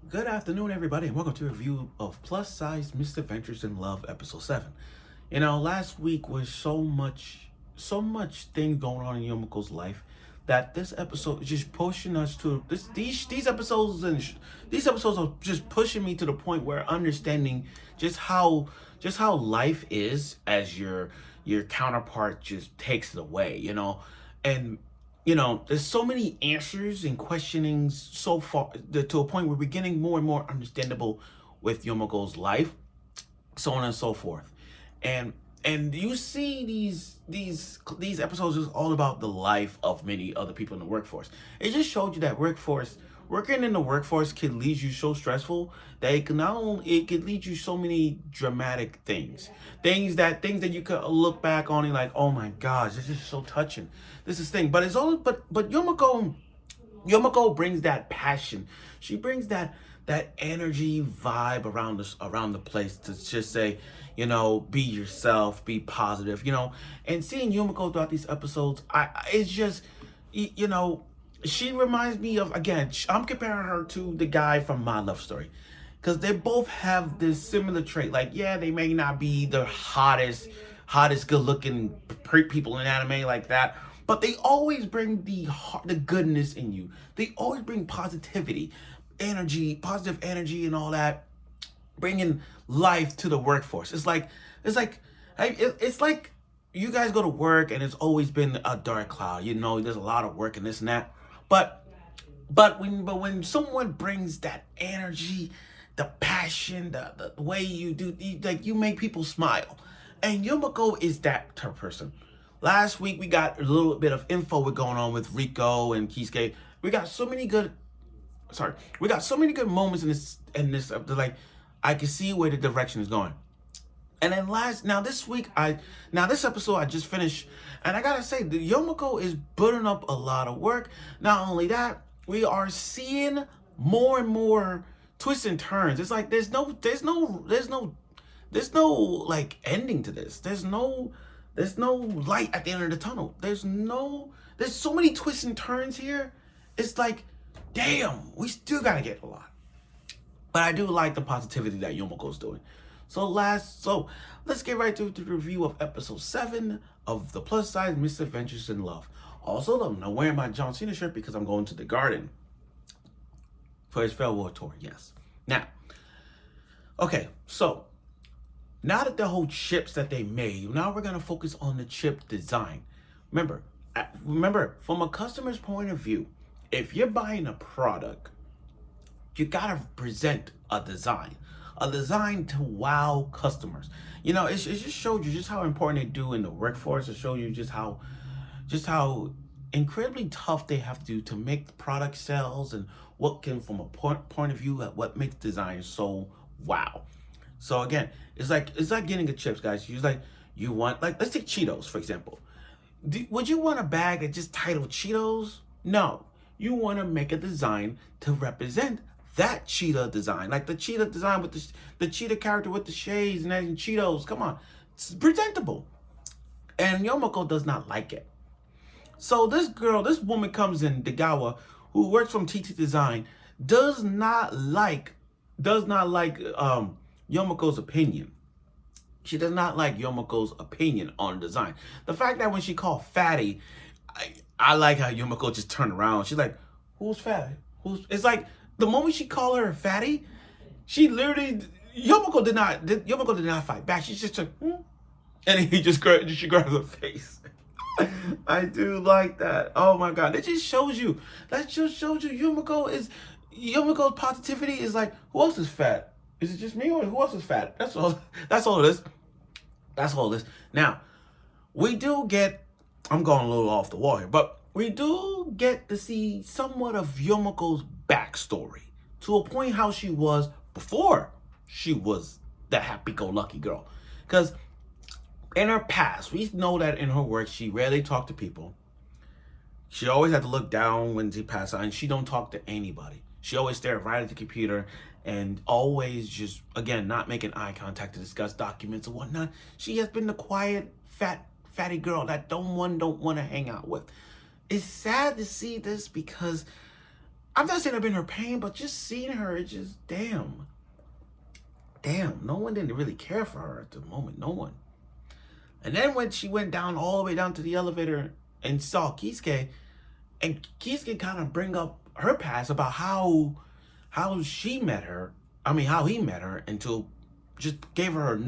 Good afternoon, everybody, and welcome to a review of Plus Size Misadventures in Love, Episode 7. Last week was so much thing going on in Yomeko's life that this episode is just pushing us to these episodes these episodes are just pushing me to the point where understanding just how life is as your counterpart just takes it away, and there's so many answers and questionings so far to a point where we're getting more and more understandable with Yomoko's life, so on and so forth. And and you see these episodes is all about the life of many other people in the workforce. It just showed you that working in the workforce can lead you so stressful that it could lead you so many dramatic things that you could look back on and like, oh my gosh, this is so touching. This is thing, but it's all but Yomiko brings that passion. She brings that energy vibe around the place to just say, be yourself, be positive, And seeing Yumiko throughout these episodes, it's just, you know, she reminds me of, again. I'm comparing her to the guy from My Love Story, because they both have this similar trait. Like, yeah, they may not be the hottest, good-looking people in anime like that, but they always bring the goodness in you. They always bring positive energy, and all that, bringing life to the workforce. It's like you guys go to work and it's always been a dark cloud. There's a lot of work and this and that, but when someone brings that energy, the passion, the way you do, you make people smile, and Yumiko is that type of person. Last week we got a little bit of info with going on with Rico and Kisuke. We got so many good, sorry, we got so many good moments in this like, I can see where the direction is going. And then this episode I just finished, and I gotta say, the Yomiko is putting up a lot of work. Not only that, we are seeing more and more twists and turns. It's like there's no like ending to this. There's no light at the end of the tunnel. There's so many twists and turns here. It's like, damn, we still gotta get a lot. But I do like the positivity that Yomoko's doing. So let's get right to the review of episode 7 of the Plus Size Misadventures in Love. Also, I'm not wearing my John Cena shirt because I'm going to the garden for his farewell tour. Yes. Now, okay, so now that the whole chips that they made, now we're gonna focus on the chip design. Remember, from a customer's point of view, if you're buying a product, you gotta present a design to wow customers. It just showed you just how important they do in the workforce. It showed you just how incredibly tough they have to do to make the product sales, and what can, from a point of view, what makes design so wow. So again, it's like getting the chips, guys. You want, like, let's take Cheetos for example. Would you want a bag that just titled Cheetos? No. You want to make a design to represent that cheetah design, like the cheetah design with the cheetah character with the shades and everything. Cheetos, come on, it's presentable. And Yomoko does not like it. So this woman comes in, Degawa, who works from TT Design, does not like Yomoko's opinion. She does not like Yomoko's opinion on design. The fact that when she called Fatty, I like how Yomoko just turned around. She's like, "Who's Fatty? Who's?" It's like the moment she called her Fatty, she literally Yomoko did not fight back. She just took, "Hmm," and she grabbed her face. I do like that. Oh my god, That just shows you Yomoko's positivity is like, who else is fat? Is it just me, or who else is fat? That's all. That's all it is. That's all this. Now, we do get, I'm going a little off the wall here, but we do get to see somewhat of Yomoko's backstory, to a point how she was before she was the happy-go-lucky girl. Because in her past, we know that in her work, she rarely talked to people. She always had to look down when she passed out, and she don't talk to anybody. She always stared right at the computer, and always just, again, not making eye contact to discuss documents and whatnot. She has been the quiet, fatty girl that don't want to hang out with. It's sad to see this because I'm not saying I've been in her pain, but just seeing her, it's just damn. No one didn't really care for her at the moment. No one. And then when she went down all the way down to the elevator and saw Kisuke, and Kisuke kind of bring up her past about how she met her. I mean, how he met her, until just gave her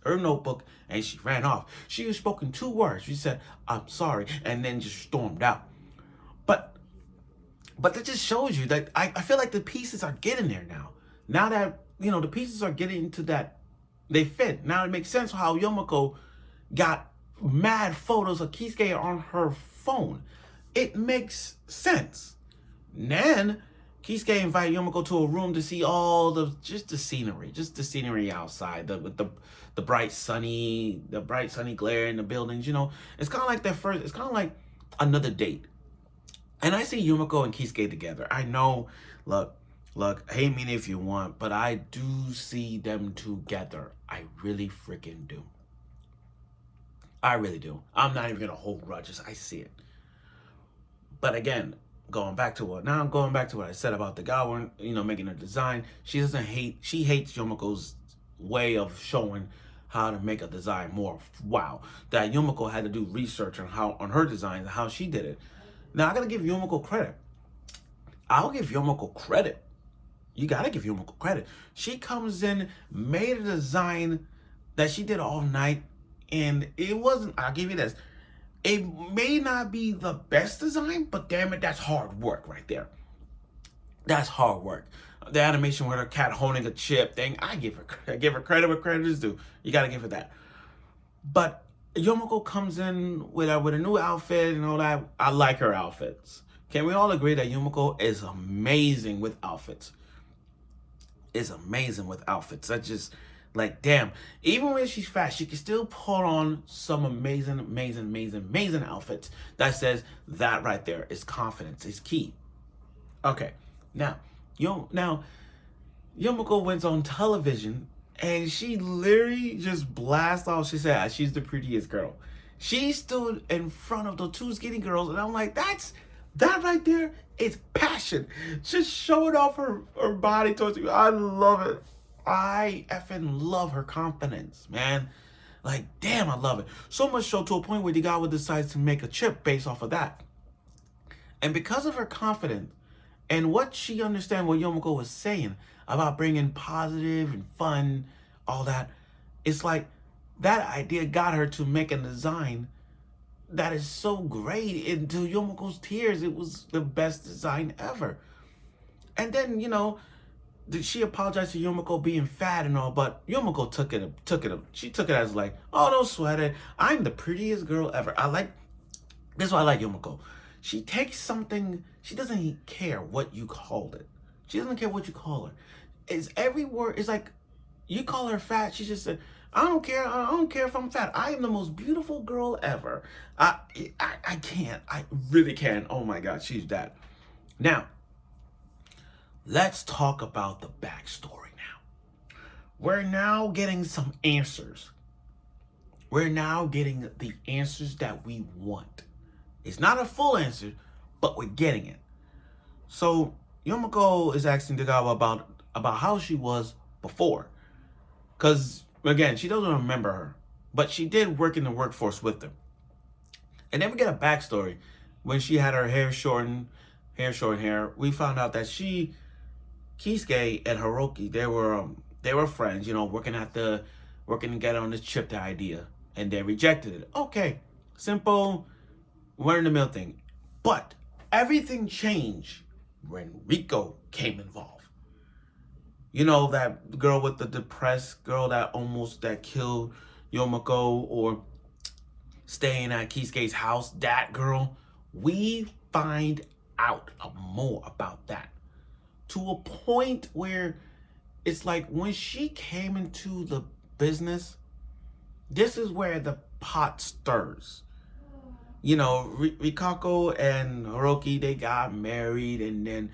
her notebook, and she ran off. She was spoken 2 words. She said, "I'm sorry," and then just stormed out. But that just shows you that I feel like the pieces are getting there now. Now that, the pieces are getting into that, they fit. Now it makes sense how Yumeko got mad photos of Kisuke on her phone. It makes sense. Then Kisuke invited Yumeko to a room to see all the scenery outside, with the bright sunny glare in the buildings. It's kind of like it's kind of like another date. And I see Yumeko and Kisuke together. I know, look, hate me if you want, but I do see them together. I really freaking do. I really do. I'm not even gonna hold grudges. I see it. But again, going back to what I said about the guy, making a design. She hates Yumeko's way of showing how to make a design more wow. That Yumeko had to do research on her designs and how she did it. Now I gotta give Yumeko credit. I'll give Yumeko credit. You gotta give Yumeko credit. She comes in, made a design that she did all night, and it wasn't, I'll give you this, it may not be the best design, but damn it, that's hard work right there. That's hard work. The animation with her cat holding a chip thing, I give her credit where credit is due. You gotta give her that. But Yumeko comes in with a new outfit and all that. I like her outfits. Can we all agree that Yumeko is amazing with outfits? Is amazing with outfits. That's just like, damn. Even when she's fat, she can still put on some amazing outfits. That says that right there is confidence is key. Okay, now Yumeko went on television and she literally just blasted off. She said she's the prettiest girl. She stood in front of the 2 skinny girls, and I'm like, that right there is passion. Just showing off her body towards you. I love it. I effing love her confidence, man. Like, damn, I love it. So much so to a point where the guy decides to make a chip based off of that. And because of her confidence and what she understands what Yumeko was saying about bringing positive and fun, all that, it's like that idea got her to make a design that is so great. Into Yumeko's tears, it was the best design ever. And then, she apologized to Yumeko being fat and all, but Yumeko she took it as like, oh, don't sweat it. I'm the prettiest girl ever. This is why I like Yumeko. She takes something, she doesn't care what you call it. She doesn't care what you call her. It's every word, it's like, you call her fat, she just said, I don't care if I'm fat. I am the most beautiful girl ever. I can't. I really can't. Oh my God, she's that. Now, let's talk about the backstory now. We're now getting some answers. We're now getting the answers that we want. It's not a full answer, but we're getting it. So Yumeko is asking Degawa about how she was before. Because, again, she doesn't remember her. But she did work in the workforce with them. And then we get a backstory. When she had her hair shortened, we found out that Kisuke and Hiroki, they were friends, working together on this chip idea. And they rejected it. Okay, simple, run-of-the-mill thing. But everything changed when Rico came involved. That girl with the depressed girl that killed Yumeko, or staying at Kisuke's house, that girl. We find out more about that. To a point where it's like when she came into the business, this is where the pot stirs. Rikako and Hiroki, they got married, and then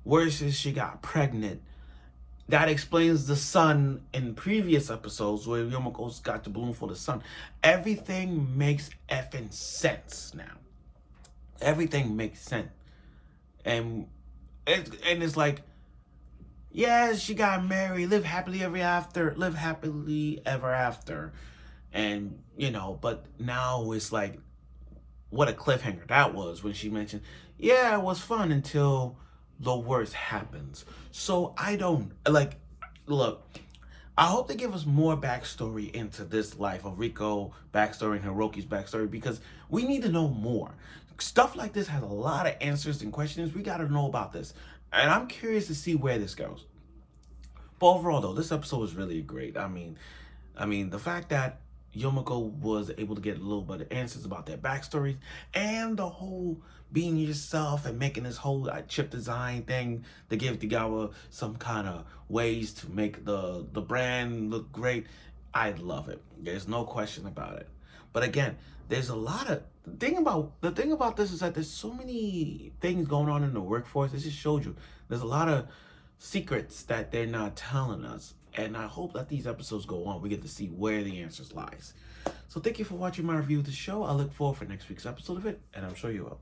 worse is she got pregnant. That explains the sun in previous episodes where Yumeko's got the balloon for the sun. Everything makes effing sense now. Everything makes sense. And And it's like, yeah, she got married, live happily ever after. And, but now it's like, what a cliffhanger that was when she mentioned, yeah, it was fun until the worst happens. So I don't, like, look, I hope they give us more backstory into this life of Rico backstory and Hiroki's backstory, because we need to know more. Stuff like this has a lot of answers and questions. We got to know about this. And I'm curious to see where this goes. But overall, though, this episode was really great. I mean, the fact that Yumeko was able to get a little bit of answers about their backstories, and the whole being yourself and making this whole chip design thing to give Tagawa some kind of ways to make the brand look great. I love it. There's no question about it. But again, there's a lot of the thing about this is that there's so many things going on in the workforce. It just showed you there's a lot of secrets that they're not telling us. And I hope that these episodes go on, we get to see where the answers lies. So thank you for watching my review of the show. I look forward for next week's episode of it, and I'm sure you will.